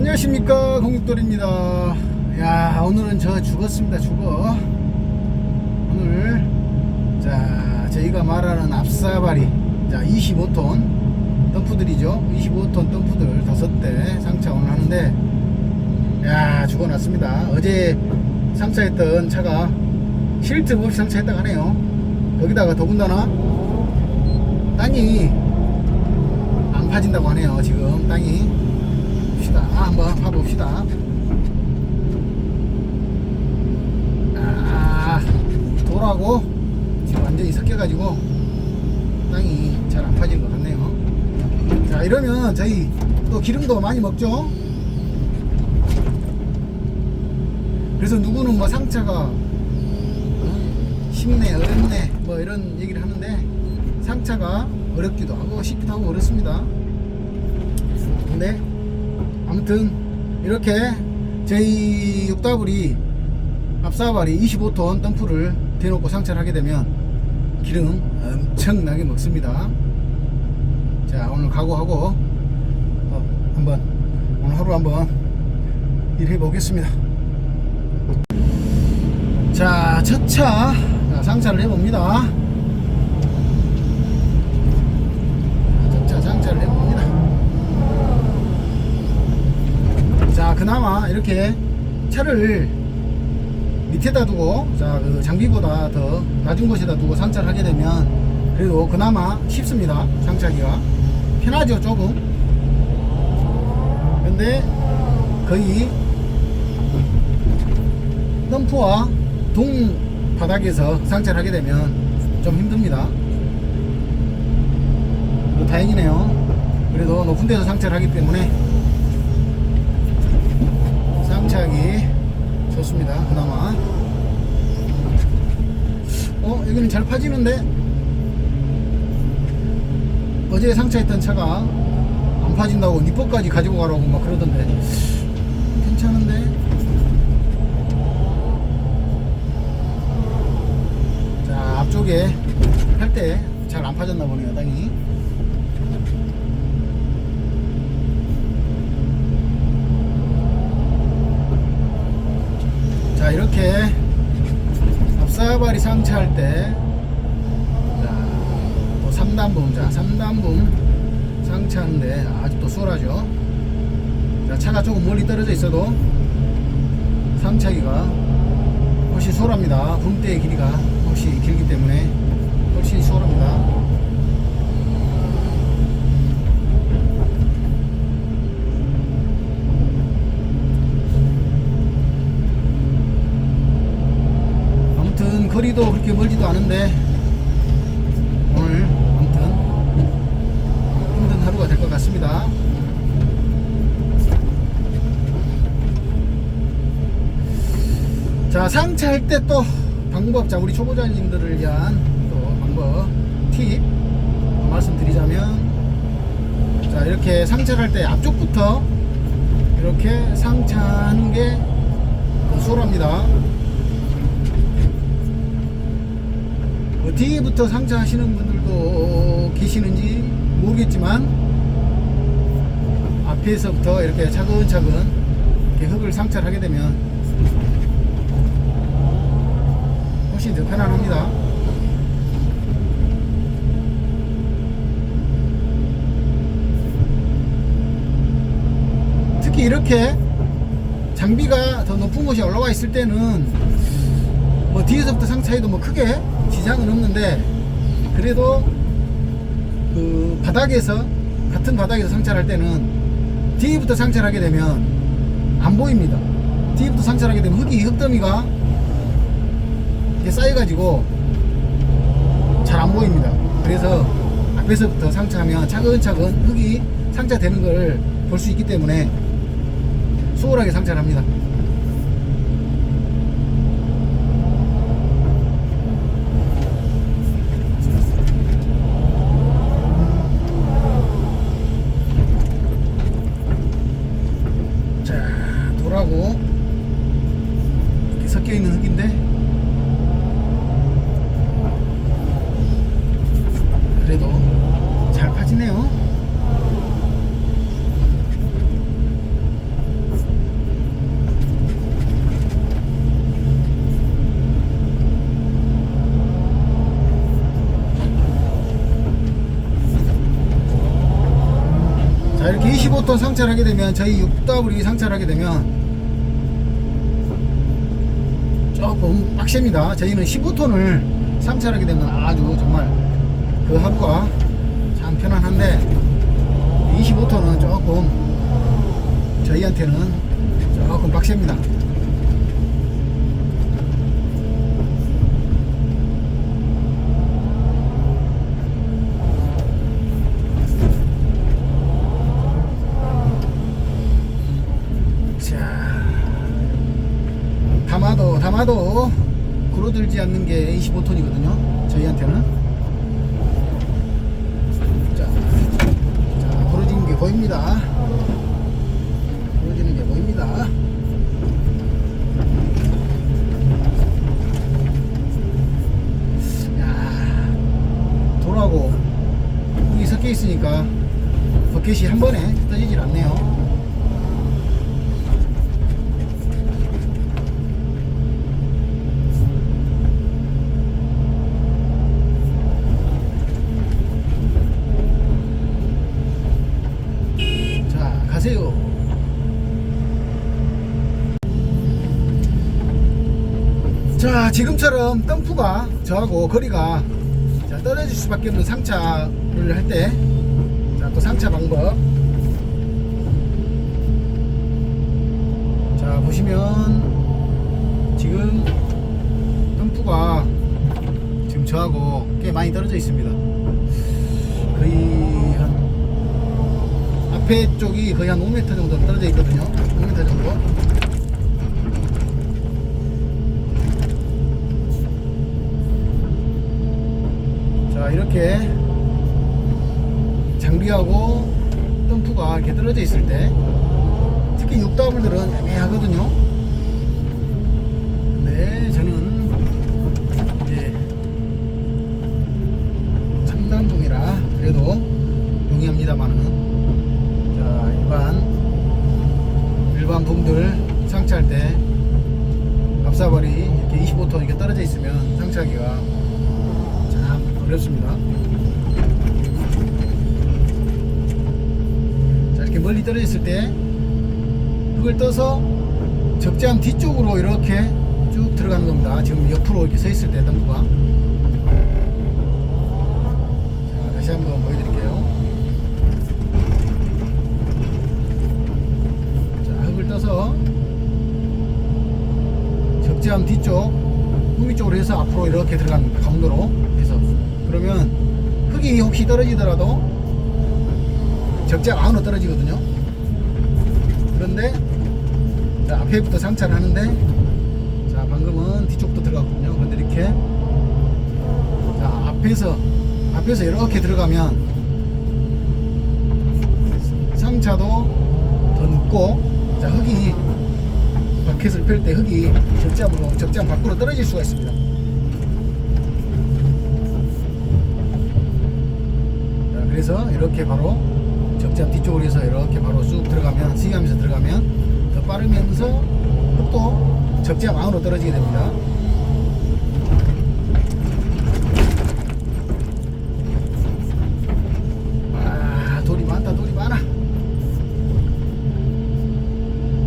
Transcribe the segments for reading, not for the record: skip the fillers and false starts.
안녕하십니까, 공육돌입니다. 야, 오늘은 저 죽었습니다. 죽어. 오늘 자 저희가 말하는 앞사발이 자 25톤 덤프들이죠. 25톤 덤프들 5대 상차 오늘 하는데, 야, 죽어놨습니다. 어제 상차했던 차가 쉴 틈 없이 상차했다고 하네요. 거기다가 더군다나 땅이 안 파진다고 하네요. 지금 땅이 봅시다. 한번 파봅시다. 돌하고 지금 완전히 섞여가지고 땅이 잘 안 파지는 것 같네요. 자, 이러면 저희 또 기름도 많이 먹죠. 그래서 누구는 뭐 상차가 쉽네 어렵네 뭐 이런 얘기를 하는데, 상차가 어렵기도 하고 쉽기도 하고 그렇습니다. 근데 아무튼 이렇게 저희 육다블이 앞사발이 25톤 덤프를 대놓고 상차를 하게 되면 기름 엄청나게 먹습니다. 자, 오늘 각오하고 한번 오늘 하루 한번 일해 보겠습니다. 자, 첫차 상차를 해봅니다. 첫차 상차를 해봅니다. 자, 그나마 이렇게 차를 밑에다 두고, 자, 그 장비보다 더 낮은 곳에다 두고 상차를 하게 되면 그래도 그나마 쉽습니다. 상차하기가 편하죠, 조금. 근데 거의 덤프와 동 바닥에서 상차를 하게 되면 좀 힘듭니다. 다행이네요. 그래도 높은 데서 상차를 하기 때문에 상차하기 좋습니다. 그나마 여기는 잘 파지는데, 어제 상차했던 차가 안 파진다고 니뽀까지 가지고 가라고 막 그러던데 괜찮은데. 자, 앞쪽에 할 때 잘 안 파졌나 보네요, 땅이. 자, 이렇게 앞사발이 상차할 때, 자, 또 3단붐, 자, 3단붐 상차하는데 아직도 수월하죠. 자, 차가 조금 멀리 떨어져 있어도 상차기가 훨씬 수월합니다. 붐대의 길이가 훨씬 길기 때문에 훨씬 수월합니다. 거리도 그렇게 멀지도 않은데 오늘 아무튼 힘든 하루가 될 것 같습니다. 자, 상차할 때 또 방법, 자, 우리 초보자님들을 위한 또 방법, 팁 말씀드리자면, 자, 이렇게 상차할 때 앞쪽부터 이렇게 상차하는 게 더 수월합니다. 뒤부터 상차하시는 분들도 계시는지 모르겠지만, 앞에서부터 이렇게 차근차근 이렇게 흙을 상차를 하게 되면 훨씬 더 편안합니다. 특히 이렇게 장비가 더 높은 곳에 올라와 있을 때는 뭐 뒤에서부터 상차해도 뭐 크게 지장은 없는데, 그래도 그 바닥에서, 같은 바닥에서 상차를 할 때는 뒤부터 상차를 하게 되면 안 보입니다. 뒤부터 상차를 하게 되면 흙더미가 이렇게 쌓여가지고 잘 안 보입니다. 그래서 앞에서부터 상차하면 차근차근 흙이 상차되는 걸 볼 수 있기 때문에 수월하게 상차를 합니다. 돌하고 이렇게 섞여 있는 흙인데, 그래도 잘 파지네요. 자, 이렇게 25톤 상차하게 되면, 저희 6W 상차하게 되면 조금 빡셉니다. 저희는 15톤을 상차하게 되면 아주 정말 그 하루가 참 편안한데, 25톤은 조금 저희한테는 조금 빡셉니다. 담아도 구로들지 않는 게 25톤이거든요 저희한테는. 자, 부러지는 게 보입니다. 부러지는 게 보입니다. 야, 돌하고 흙이 섞여 있으니까 버켓이 한 번에 떠지질 않네요. 가세요. 자, 지금처럼 덤프가 저하고 거리가 떨어질 수밖에 없는 상차를 할 때, 자, 또 상차 방법. 자, 보시면 지금 덤프가 지금 저하고 꽤 많이 떨어져 있습니다. 거의 한 앞에 쪽이 거의 한 5m 정도 떨어져 있거든요. 5m 정도. 자, 이렇게 장비하고 덤프가 이렇게 떨어져 있을 때, 특히 6W들은 애매하거든요. 근데 저는 이제 3단봉이라 그래도 용이합니다만은, 일반 붐들 상차할 때 앞사발이 이렇게 25톤 이렇게 떨어져 있으면 상차하기가 참 어렵습니다. 자, 이렇게 멀리 떨어져 있을 때 흙을 떠서 적재함 뒤쪽으로 이렇게 쭉 들어가는 겁니다. 지금 옆으로 이렇게 서 있을 때 덤프가. 자, 다시 한번 보여드릴게요. 떠서 적재함 뒤쪽 후미 쪽으로 해서 앞으로 이렇게 들어갑니다. 가운데로 해서. 그러면 흙이 혹시 떨어지더라도 적재함 안으로 떨어지거든요. 그런데 자, 앞에부터 상차를 하는데, 자, 방금은 뒤쪽도 들어갔거든요. 그런데 이렇게 자, 앞에서 이렇게 들어가면 상차도 더 늦고, 자, 흙이 바켓을 펼 때 흙이 적재함 밖으로 떨어질 수가 있습니다. 자, 그래서 이렇게 바로 적재함 뒤쪽으로 해서 이렇게 바로 쑥 들어가면, 스윙하면서 들어가면 더 빠르면서 흙도 적재함 안으로 떨어지게 됩니다. 아, 돌이 많다. 돌이 많아.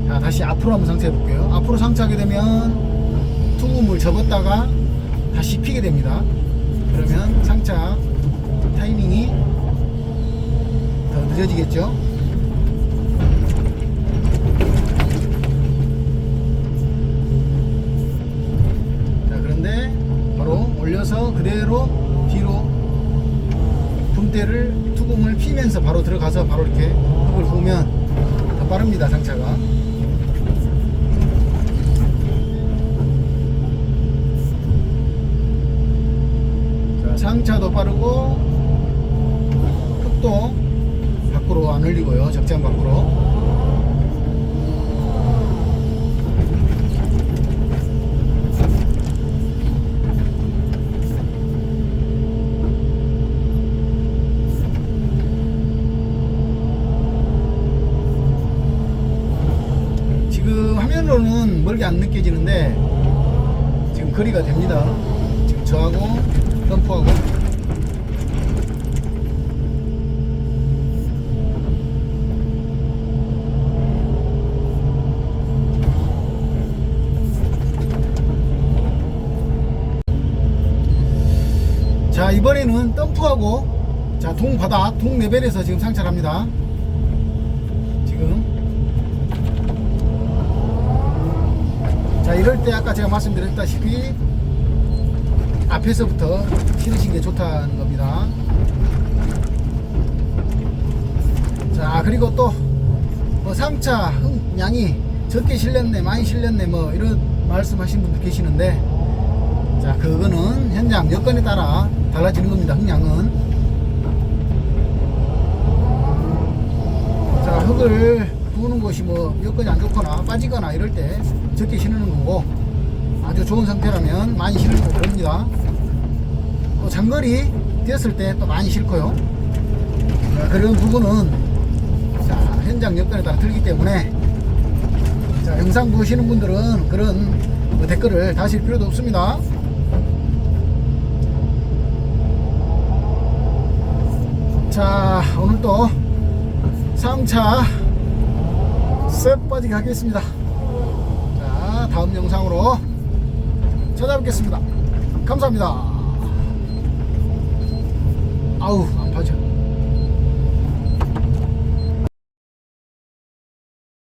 자, 다시 앞으로 한번 상차해 볼게요. 앞으로 상차하게 되면 투움을 접었다가 다시 피게 됩니다. 그러면 상차 타이밍이 더 늦어지겠죠. 자, 그런데 바로 올려서 그대로 뒤로 붐대를 투움을 피면서 바로 들어가서 바로 이렇게 흙을 부으면 더 빠릅니다. 상차가. 상차도 빠르고 흙도 밖으로 안 흘리고요. 적재함 밖으로. 지금 화면으로는 멀게 안 느껴지는데 지금 거리가 됩니다. 지금 저하고 덤프하고. 자, 이번에는 덤프하고 자, 동바닥, 동레벨에서 지금 상차합니다. 지금 자, 이럴 때 아까 제가 말씀드렸다시피 앞에서부터 실으신 게 좋다는 겁니다. 자, 그리고 또 뭐 상차 양이 적게 실렸네, 많이 실렸네, 뭐 이런 말씀하신 분들 계시는데, 자, 그거는 현장 여건에 따라 달라지는 겁니다. 흙양은. 자, 흙을 부는 것이 뭐 여건이 안 좋거나 빠지거나 이럴 때 적게 실는 거고, 아주 좋은 상태라면 많이 실을 거고 그럽니다. 또 장거리 뛰었을 때 또 많이 실고요. 자, 그런 부분은 자, 현장 여건에 따라 틀리기 때문에, 자, 영상 보시는 분들은 그런 뭐 댓글을 다실 필요도 없습니다. 자, 오늘 또 상차 셋 빠지게 하겠습니다. 자, 다음 영상으로 찾아뵙겠습니다. 감사합니다. 아우, 안 빠져.